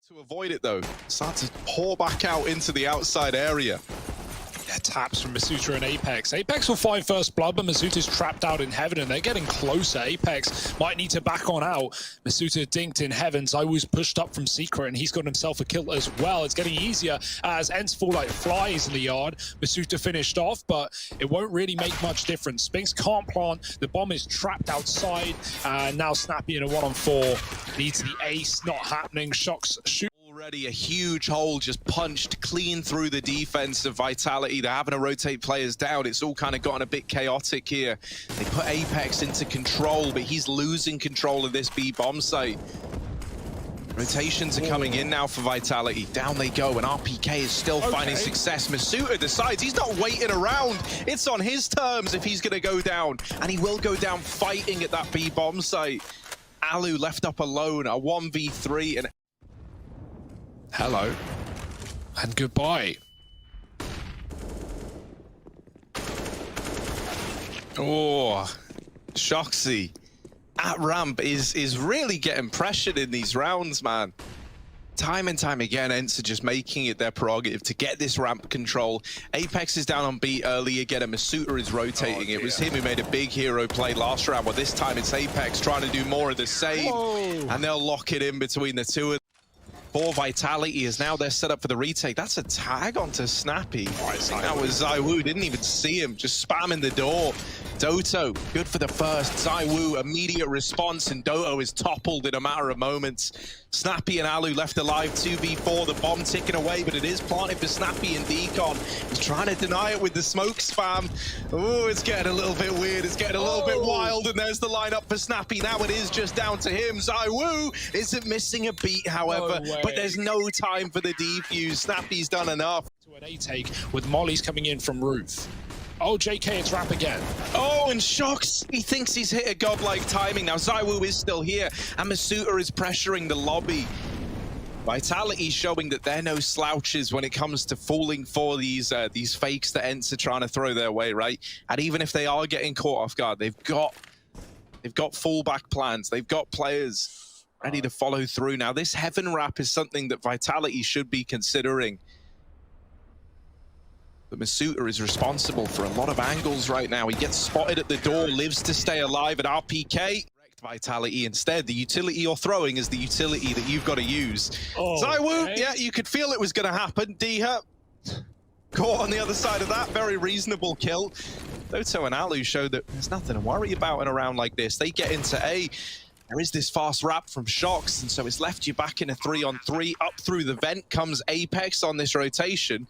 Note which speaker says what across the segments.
Speaker 1: To avoid it though, start to pour back out into the outside area.
Speaker 2: Yeah, taps from Masuta and Apex. Apex will find first blood, but Masuta's trapped out in heaven, and they're getting closer. Apex might need to back on out. Masuta dinked in heaven. Zywoo's pushed up from secret, and he's got himself a kill as well. It's getting easier as ENCE fall like flies in the yard. Masuta finished off, but it won't really make much difference. Spinks can't plant. The bomb is trapped outside, and now Snappy in a 1-on-4. Needs the ace, not happening. Shocks shoot.
Speaker 1: Already a huge hole just punched clean through the defense of Vitality. They're having to rotate players down. It's all kind of gotten a bit chaotic here. They put Apex into control, but he's losing control of this B bomb site. Rotations are coming in now for Vitality. Down they go, and RPK is still finding success. Masuta decides he's not waiting around. It's on his terms if he's going to go down, and he will go down fighting at that B bomb site. Alu left up alone, a 1v3, and
Speaker 2: Hello. And goodbye.
Speaker 1: oh, Shoxy at ramp is really getting pressured in these rounds, man. Time and time again, ENCE are just making it their prerogative to get this ramp control. Apex is down on B early again, and Masuta is rotating. It was him who made a big hero play last round, but this time it's Apex trying to do more of the same. And they'll lock it in between the two of them. For Vitality is now they're set up for the retake. That's a tag onto Snappy. I think that was Zywoo. Didn't even see him, just spamming the door. Doto, good for the first. Zywoo, immediate response, and Doto is toppled in a matter of moments. Snappy and Alu left alive, 2v4, the bomb ticking away, but it is planted for Snappy and Decon. He's trying to deny it with the smoke spam. Oh, it's getting a little bit weird. It's getting a little bit wild, and there's the lineup for Snappy. Now it is just down to him. Zywoo isn't missing a beat, however, but there's no time for the defuse. Snappy's done enough.
Speaker 2: To an A-take with Molly's coming in from roof. Oh, JK, it's Rap again.
Speaker 1: Oh, and Shocks, he thinks he's hit a godlike timing. Now Zywoo is still here, and Masuta is pressuring the lobby. Vitality showing that they're no slouches when it comes to falling for these fakes that ENCE are trying to throw their way, right? And even if they are getting caught off guard, they've got fallback plans. They've got players ready to follow through. Now, this Heaven Wrap is something that Vitality should be considering. But Masuta is responsible for a lot of angles right now. He gets spotted at the door, lives to stay alive at RPK. Vitality instead. The utility you're throwing is the utility that you've got to use. Zywoo, yeah, you could feel it was going to happen. Diha caught on the other side of that. Very reasonable kill. Doto and Alu showed that there's nothing to worry about in a round like this. They get into A. There is this fast wrap from Shocks, and so it's left you back in a 3-on-3. Up through the vent comes Apex on this rotation.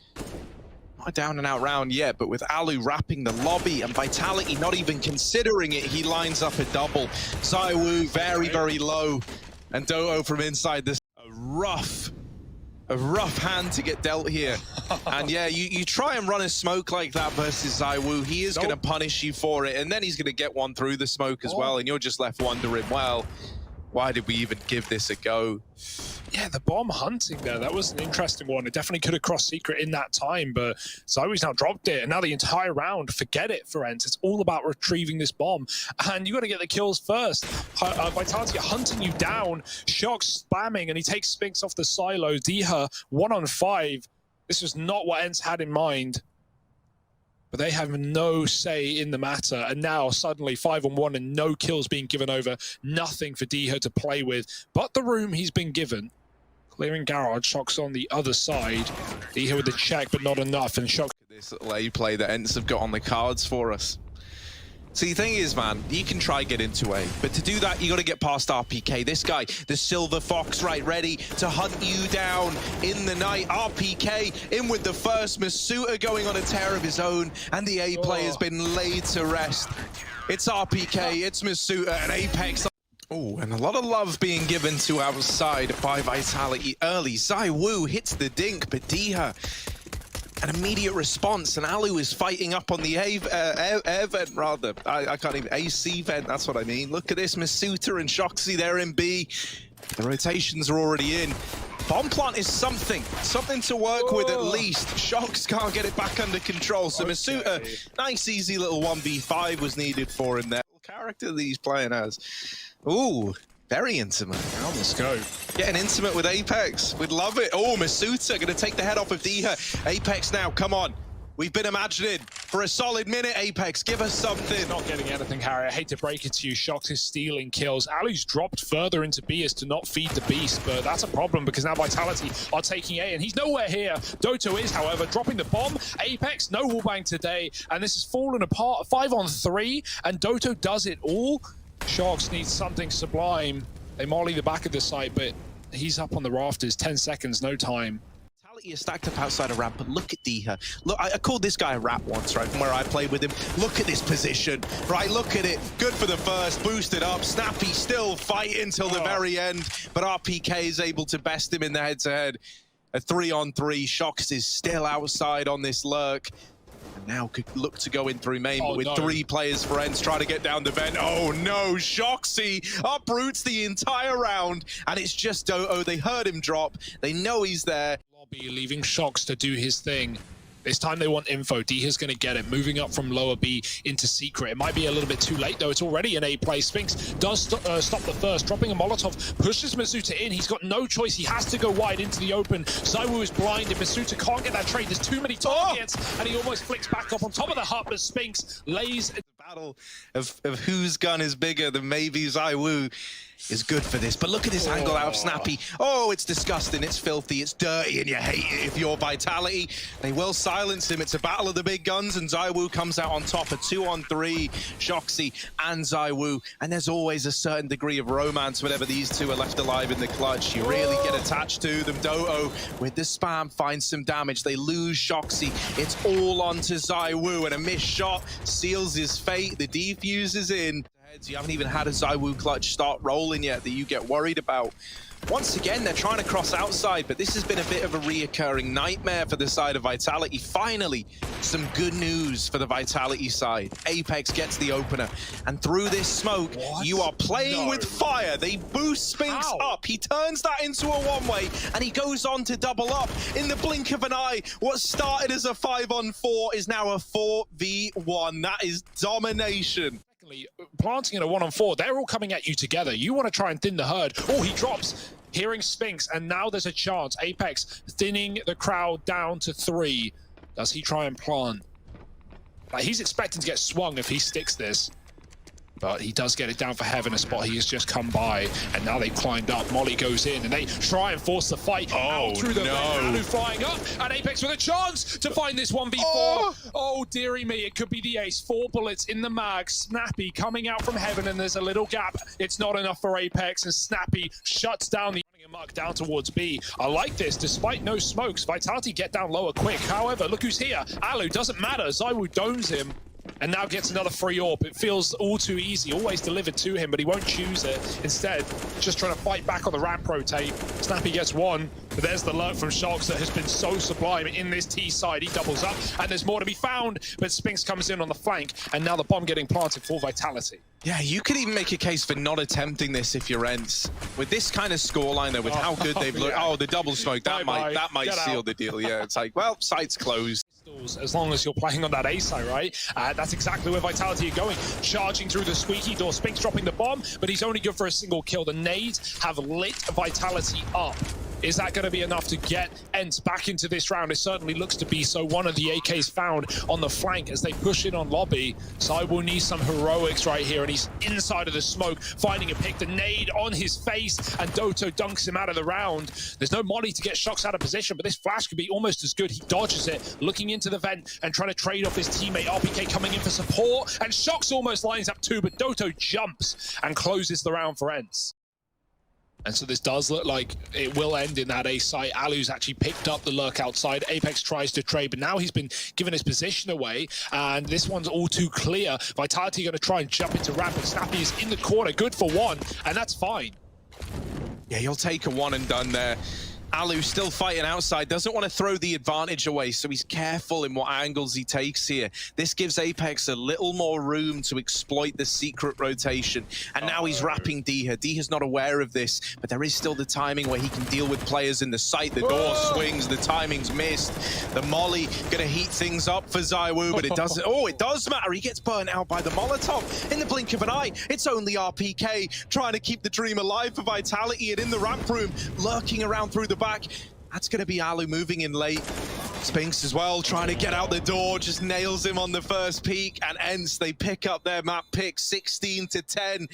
Speaker 1: Not a down and out round yet, but with Alu wrapping the lobby and Vitality not even considering it, he lines up a double. Zywoo very, very low, and Doto from inside this. A rough hand to get dealt here. And yeah, you try and run a smoke like that versus Zywoo, he is going to punish you for it, and then he's going to get one through the smoke as well, and you're just left wondering, well, why did we even give this a go?
Speaker 2: Yeah, the bomb hunting there, that was an interesting one. It definitely could have crossed secret in that time, but Zywoo's now dropped it, and now the entire round, forget it for ENCE. It's all about retrieving this bomb, and you got to get the kills first. Vitality hunting you down, Shocks spamming, and he takes Spinks off the silo. Diha 1-on-5. This was not what ENCE had in mind, but they have no say in the matter, and now suddenly 5-on-1 and no kills being given over. Nothing for Diha to play with, but the room he's been given. Clearing Garage, Shocks on the other side. Diha with the check, but not enough, and Shocks.
Speaker 1: This little A play that ENCE have got on the cards for us. See, the thing is, man, you can try get into A, but to do that, you got to get past RPK. This guy, the Silver Fox, right, ready to hunt you down in the night. RPK in with the first. Masuta going on a tear of his own, and the A play has been laid to rest. It's RPK, it's Masuta, and Apex. Oh, and a lot of love being given to outside by Vitality early. Zywoo hits the dink, but Diha, an immediate response, and Alu is fighting up on the air vent, rather. I can't even, AC vent, that's what I mean. Look at this, Masuta and Shoxy, they're in B. The rotations are already in. Bomb plant is something to work with at least. Shocks can't get it back under control, so Masuta, nice easy little 1v5 was needed for him there. Character that he's playing as. Ooh, Very intimate.
Speaker 2: Now let's go.
Speaker 1: Getting intimate with Apex. We'd love it. Oh, Masuta going to take the head off of Diha. Apex now, come on. We've been imagining for a solid minute, Apex. Give us something.
Speaker 2: Not getting anything, Harry. I hate to break it to you. Shox is stealing kills. Alu's dropped further into B as to not feed the beast, but that's a problem because now Vitality are taking A, and he's nowhere here. Doto is, however, dropping the bomb. Apex, no wallbang today, and this has fallen apart. 5 on 3, and Doto does it all. Shox needs something sublime. They molly the back of the site, but he's up on the rafters. 10 seconds, no time.
Speaker 1: Is stacked up outside a ramp, but look at Diha. Look, I called this guy a rat once, right, from where I played with him. Look at this position, right? Look at it. Good for the first, boosted up. Snappy still fighting till the very end, but RPK is able to best him in the head-to-head. A 3-on-3. Shox is still outside on this lurk. And now could look to go in through main, but with 3 players for ENCE trying to get down the vent. Oh no, Shoxy uproots the entire round, and it's just Doto. They heard him drop. They know he's there.
Speaker 2: Lobby leaving Shox to do his thing. This time they want info. Diha's going to get it, moving up from lower B into secret. It might be a little bit too late, though. It's already an A play. Spinks does stop the first, dropping a Molotov, pushes Masuta in. He's got no choice. He has to go wide into the open. ZywOo is blinded. Masuta can't get that trade. There's too many targets, and he almost flicks back up on top of the hut, but Spinks lays... The
Speaker 1: battle of whose gun is bigger than maybe ZywOo is good for this. But look at this angle out of Snappy. Oh, it's disgusting, it's filthy, it's dirty, and you hate it if you're Vitality. They will silence him. It's a battle of the big guns, and ZywOo comes out on top. A 2-on-3, Shoxy and ZywOo. And there's always a certain degree of romance whenever these two are left alive in the clutch. You really get attached to them. Doto, with the spam, finds some damage. They lose Shoxy. It's all onto ZywOo, and a missed shot seals his fate. The defuse is in. You haven't even had a ZywOo clutch start rolling yet that you get worried about. Once again, they're trying to cross outside, but this has been a bit of a reoccurring nightmare for the side of Vitality. Finally, some good news for the Vitality side. Apex gets the opener, and through this smoke, you are playing with fire. They boost Spinks up. He turns that into a one-way, and he goes on to double up in the blink of an eye. What started as a 5-on-4 is now a 4v1. That is domination.
Speaker 2: Planting in a 1-on-4, they're all coming at you together. You want to try and thin the herd. Oh, he drops, hearing Spinks, and now there's a chance. Apex thinning the crowd down to 3. Does he try and plant? Like, he's expecting to get swung if he sticks this. But he does get it down for Heaven, a spot he has just come by, and now they've climbed up. Molly goes in, and they try and force the fight out through the Alu flying up, and Apex with a chance to find this 1v4. Oh, dearie me, it could be the ace. 4 bullets in the mag. Snappy coming out from Heaven, and there's a little gap. It's not enough for Apex, and Snappy shuts down the muck down towards B. I like this. Despite no smokes, Vitality get down lower quick. However, look who's here. Alu, doesn't matter. ZywOo domes him. And now gets another free AWP. It feels all too easy, always delivered to him, but he won't choose it. Instead, just trying to fight back on the ramp rotate. Snappy gets 1, but there's the lurk from Shox that has been so sublime in this T side. He doubles up, and there's more to be found, but Spinks comes in on the flank, and now the bomb getting planted for Vitality.
Speaker 1: Yeah, you could even make a case for not attempting this if you're ENCE. With this kind of scoreline, though, with how good they've looked. Oh, the double smoke, that might seal the deal. Yeah, it's like, well, site's closed.
Speaker 2: As long as you're playing on that A side, right? That's exactly where Vitality are going. Charging through the squeaky door. Spinks dropping the bomb, but he's only good for a single kill. The nades have lit Vitality up. Is that going to be enough to get ENCE back into this round? It certainly looks to be so. One of the AKs found on the flank as they push in on lobby. ZywOo needs some heroics right here, and he's inside of the smoke, finding a pick. The nade on his face, and Doto dunks him out of the round. There's no molly to get Shox out of position, but this flash could be almost as good. He dodges it, looking into the vent and trying to trade off his teammate. RPK coming in for support, and Shox almost lines up too, but Doto jumps and closes the round for ENCE. And so this does look like it will end in that A site. Alu's actually picked up the lurk outside. Apex tries to trade, but now he's been given his position away, and this one's all too clear. Vitality going to try and jump into ramp, and Snappy is in the corner, good for 1, and that's fine.
Speaker 1: Yeah, you'll take a 1 and done there. Alu still fighting outside, doesn't want to throw the advantage away, so he's careful in what angles he takes here. This gives Apex a little more room to exploit the secret rotation. And now he's wrapping Diha. Diha's not aware of this, but there is still the timing where he can deal with players in the sight. The door swings, the timing's missed. The molly gonna heat things up for ZywOo, but it doesn't. Oh, it does matter. He gets burnt out by the Molotov in the blink of an eye. It's only RPK trying to keep the dream alive for Vitality, and in the ramp room, lurking around through the back. That's going to be Alu moving in late. Spinks as well, trying to get out the door, just nails him on the first peek, and ENCE, they pick up their map pick 16-10.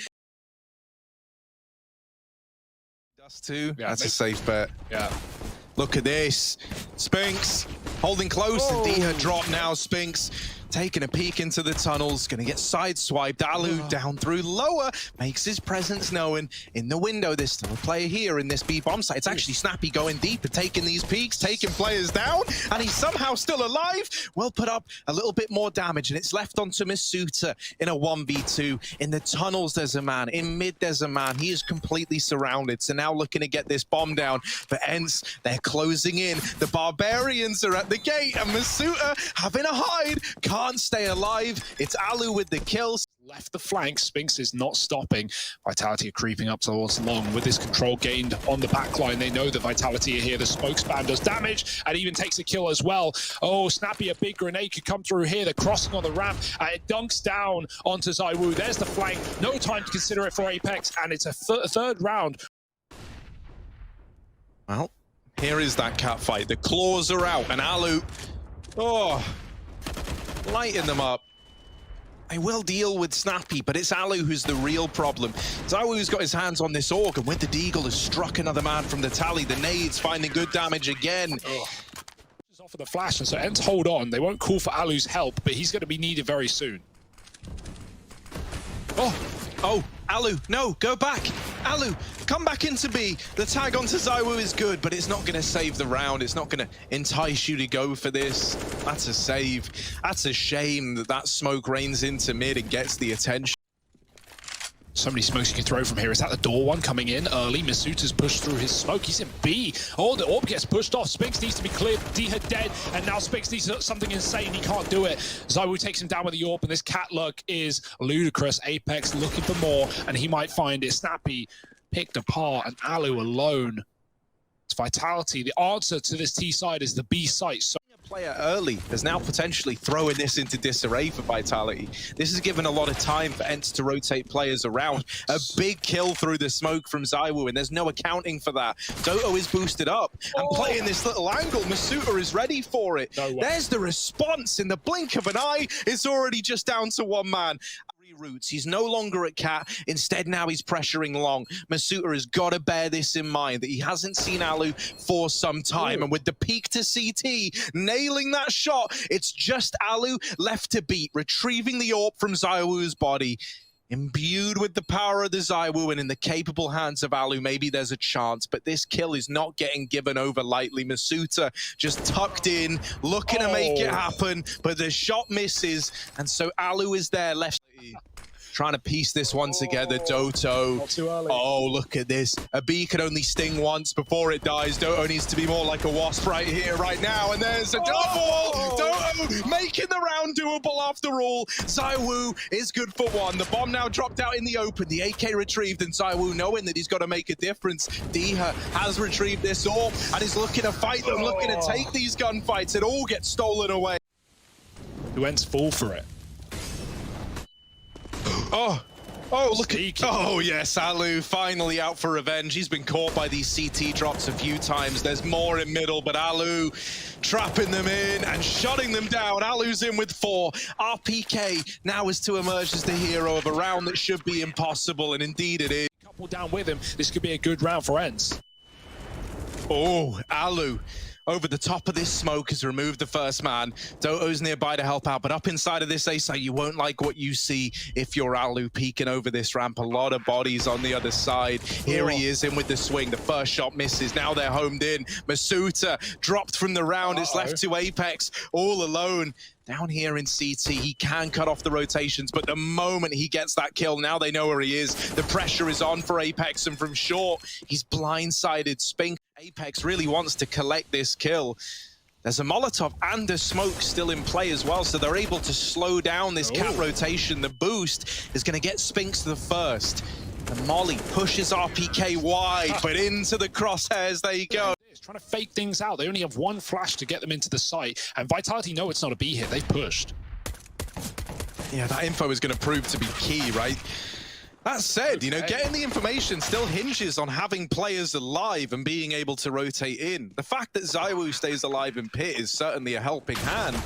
Speaker 1: Dust 2, yeah, that's a safe bet.
Speaker 2: Yeah.
Speaker 1: Look at this. Spinks holding close, and Diha drop now. Spinks taking a peek into the tunnels, gonna get sideswiped. Alu down through lower, makes his presence known in the window. There's still a player here in this B bomb site. It's actually Snappy going deep and taking these peeks, taking players down, and he's somehow still alive. Will put up a little bit more damage, and it's left onto Masuta in a 1v2. In the tunnels, there's a man. In mid, there's a man. He is completely surrounded. So now looking to get this bomb down. But ENCE, they're closing in. The Barbarians are at the gate, and Masuta having a hide. Can't stay alive. It's Alu with the kills.
Speaker 2: Left the flank, Spinks is not stopping. Vitality are creeping up towards Long. With this control gained on the backline, they know that Vitality are here. The smoke spam does damage and even takes a kill as well. Oh, Snappy, a big grenade could come through here. They're crossing on the ramp. It dunks down onto ZywOo. There's the flank. No time to consider it for Apex, and it's a third round.
Speaker 1: Well, here is that cat fight. The claws are out, and Alu, lighten them up. I will deal with Snappy, but it's Alu who's the real problem. ZywOo's got his hands on this org, and with the Deagle has struck another man from the tally. The nades finding good damage again.
Speaker 2: Just off of the flash, and so ENCE hold on. They won't call for Alu's help, but he's going to be needed very soon.
Speaker 1: Oh, Alu, no, go back. Alu, come back into B. The tag onto ZywOo is good, but it's not going to save the round. It's not going to entice you to go for this. That's a save. That's a shame that that smoke rains into mid and gets the attention.
Speaker 2: So many smokes you can throw from here. Is that the door one coming in early? Masuta's pushed through his smoke. He's in B. Oh, the orb gets pushed off. Spinks needs to be cleared. Diha dead. And now Spinks needs something insane. He can't do it. ZywOo takes him down with the orb, and this cat luck is ludicrous. Apex looking for more, and he might find it. Snappy picked apart, and Alu alone. It's Vitality. The answer to this T side is the B site. So
Speaker 1: Player early is now potentially throwing this into disarray for Vitality. This has given a lot of time for ENCE to rotate players around. A big kill through the smoke from ZywOo, and there's no accounting for that. Doto is boosted up and playing this little angle. Masuta is ready for it. There's the response in the blink of an eye. It's already just down to one man. Routes. He's no longer at cat. Instead, now he's pressuring Long. Masuta has got to bear this in mind, that he hasn't seen Alu for some time. And with the peak to CT, nailing that shot, it's just Alu left to beat, retrieving the orb from ZywOo's body. Imbued with the power of the ZywOo and in the capable hands of Alu, maybe there's a chance, but this kill is not getting given over lightly. Masuta just tucked in, looking to make it happen, but the shot misses, and so Alu is there left. Trying to piece this one together. Doto.
Speaker 2: Not too early.
Speaker 1: Oh, look at this. A bee can only sting once before it dies. Doto needs to be more like a wasp right here, right now. And there's a double. Doto making the round doable after all. ZywOo is good for one. The bomb now dropped out in the open. The AK retrieved, and ZywOo knowing that he's got to make a difference. Diha has retrieved this orb and is looking to fight them, looking to take these gunfights. It all gets stolen away.
Speaker 2: The ENCE fall for it.
Speaker 1: Oh, look at... Oh, yes, Alu finally out for revenge. He's been caught by these CT drops a few times. There's more in middle, but Alu trapping them in and shutting them down. Alu's in with 4. RPK now is to emerge as the hero of a round that should be impossible, and indeed it is.
Speaker 2: Couple down with him. This could be a good round for ENCE.
Speaker 1: Oh, Alu over the top of this smoke has removed the first man. Doto's nearby to help out, but up inside of this A-site, you won't like what you see if you're Alu peeking over this ramp. A lot of bodies on the other side. Here he is in with the swing. The first shot misses. Now they're homed in. Masuta dropped from the round. It's left to Apex all alone. Down here in CT, he can cut off the rotations, but the moment he gets that kill, now they know where he is. The pressure is on for Apex, and from short, he's blindsided. Spink. Apex really wants to collect this kill. There's a Molotov and a smoke still in play as well, so they're able to slow down this cat rotation. The boost is going to get Spinks the first. The Molly pushes RPK wide, but into the crosshairs they go.
Speaker 2: Trying to fake things out. They only have one flash to get them into the site, and Vitality know it's not a B hit. They've pushed.
Speaker 1: Yeah, that info is going to prove to be key, right? That said, you know, getting the information still hinges on having players alive and being able to rotate in. The fact that ZywOo stays alive in pit is certainly a helping hand,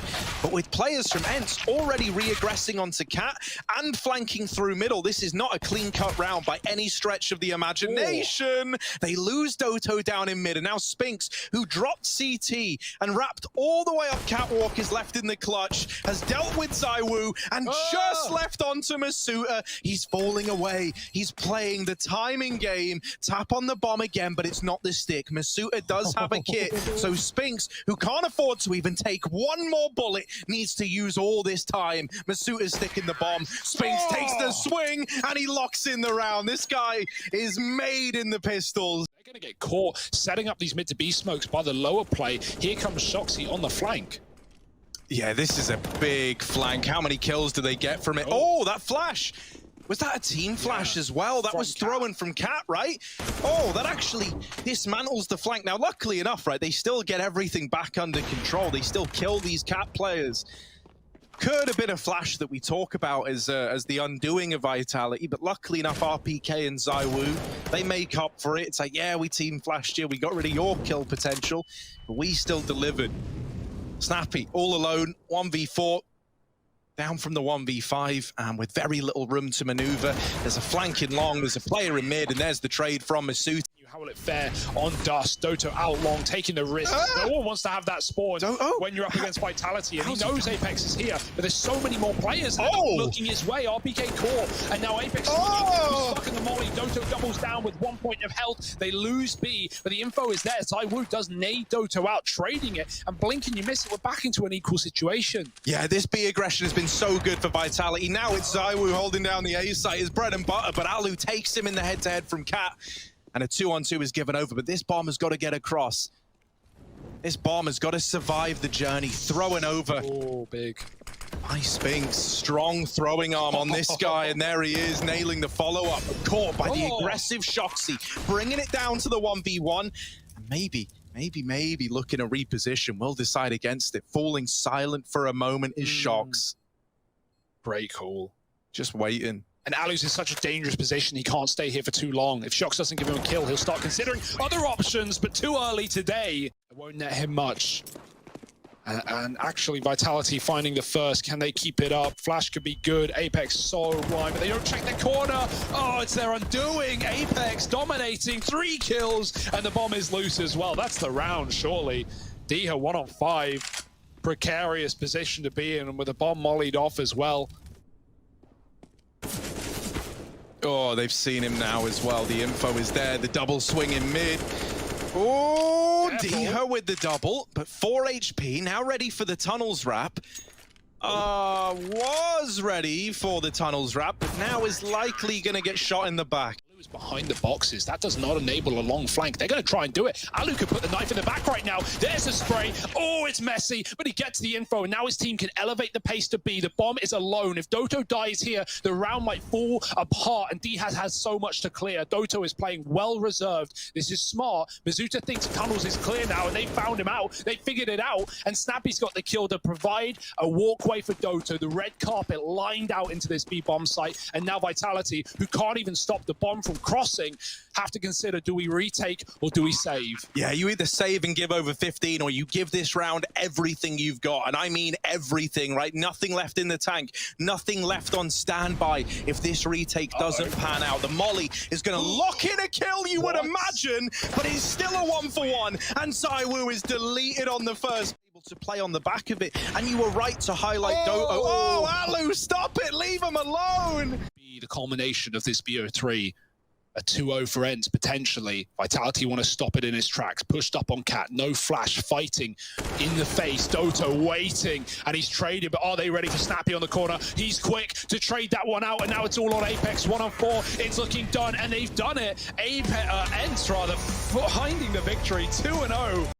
Speaker 1: but with players from ENCE already re-aggressing onto Cat and flanking through middle, this is not a clean-cut round by any stretch of the imagination. They lose Doto down in mid, and now Spinks, who dropped CT and wrapped all the way up Catwalk, is left in the clutch, has dealt with ZywOo and just left onto Masuta. He's falling away. He's playing the timing game. Tap on the bomb again, but it's not the stick. Masuta does have a kit, so Spinks, who can't afford to even take one more bullet, needs to use all this time. Masuta's sticking the bomb. Spinks takes the swing, and he locks in the round. This guy is made in the pistols.
Speaker 2: They're going to get caught setting up these mid to B smokes by the lower play. Here comes Shoxy on the flank.
Speaker 1: Yeah, this is a big flank. How many kills do they get from it? Oh, that flash! Was that a team flash as well? That was thrown from Cat, right? Oh, that actually dismantles the flank. Now, luckily enough, right, they still get everything back under control. They still kill these Cat players. Could have been a flash that we talk about as the undoing of Vitality, but luckily enough, RPK and ZywOo, they make up for it. It's like, yeah, we team flashed you. We got rid of your kill potential, but we still delivered. Snappy, all alone, 1v4. Down from the 1v5, and with very little room to maneuver. There's a flank in long, there's a player in mid, and there's the trade from Masuta.
Speaker 2: How will it fare on Dust? Doto out long, taking the risk. No one wants to have that spawn when you're up against Vitality, and he knows Apex is here, but there's so many more players looking his way. RPK core, and now Apex is stuck in the molly. Doto doubles down with 1 point of health. They lose B, but the info is there. ZywOo does nade Doto out, trading it, and blink and you miss it. We're back into an equal situation.
Speaker 1: Yeah, this B aggression has been so good for Vitality. Now it's ZywOo holding down the A site, his bread and butter, but Alu takes him in the head-to-head from Cat. And a 2-on-2 is given over, but this bomb has got to get across. This bomb has got to survive the journey, throwing over.
Speaker 2: Oh, big.
Speaker 1: Nice Spinks, strong throwing arm on this guy, and there he is, nailing the follow-up. Caught by the aggressive Shoxy, bringing it down to the 1v1. And maybe looking to reposition. We'll decide against it. Falling silent for a moment is Shox.
Speaker 2: Great call.
Speaker 1: Just waiting.
Speaker 2: And Alu's in such a dangerous position, he can't stay here for too long. If Shox doesn't give him a kill, he'll start considering other options, but too early today. It won't net him much. And actually, Vitality finding the first. Can they keep it up? Flash could be good. Apex so blind, but they don't check the corner. Oh, it's their undoing. Apex dominating, 3 kills, and the bomb is loose as well. That's the round, surely. Diha 1-on-5. Precarious position to be in, and with the bomb mollied off as well.
Speaker 1: Oh, they've seen him now as well. The info is there. The double swing in mid. Oh, Diha with the double, but 4 HP, now ready for the tunnels wrap. Was ready for the tunnels wrap, but now is likely going to get shot in the back.
Speaker 2: Is behind the boxes. That does not enable a long flank. They're going to try and do it. Alu could put the knife in the back right now. There's a spray. Oh, it's messy, but he gets the info, and now his team can elevate the pace to B. The bomb is alone. If Doto dies here, the round might fall apart, and D has so much to clear. Doto is playing well reserved. This is smart. Masuta thinks tunnels is clear now, and they found him out. They figured it out, and Snappy's got the kill to provide a walkway for Doto. The red carpet lined out into this B bomb site, and now Vitality, who can't even stop the bomb from crossing, have to consider, do we retake or do we save?
Speaker 1: Yeah, you either save and give over 15, or you give this round everything you've got. And I mean everything, right? Nothing left in the tank, nothing left on standby if this retake doesn't pan out. The molly is going to lock in a kill, you would imagine, but it's still a 1-for-1, and ZywOo is deleted on the first. Able to play on the back of it, and you were right to highlight Doto. Oh, Alu, stop it, leave him alone!
Speaker 2: Be the culmination of this BO3. a 2-0 for ENCE potentially. Vitality want to stop it in his tracks. Pushed up on Cat, no flash, fighting in the face. Doto waiting, and he's traded, but are they ready for Snappy on the corner? He's quick to trade that one out, and now it's all on Apex. 1-on-4, it's looking done, and they've done it. ENCE rather, finding the victory, 2-0.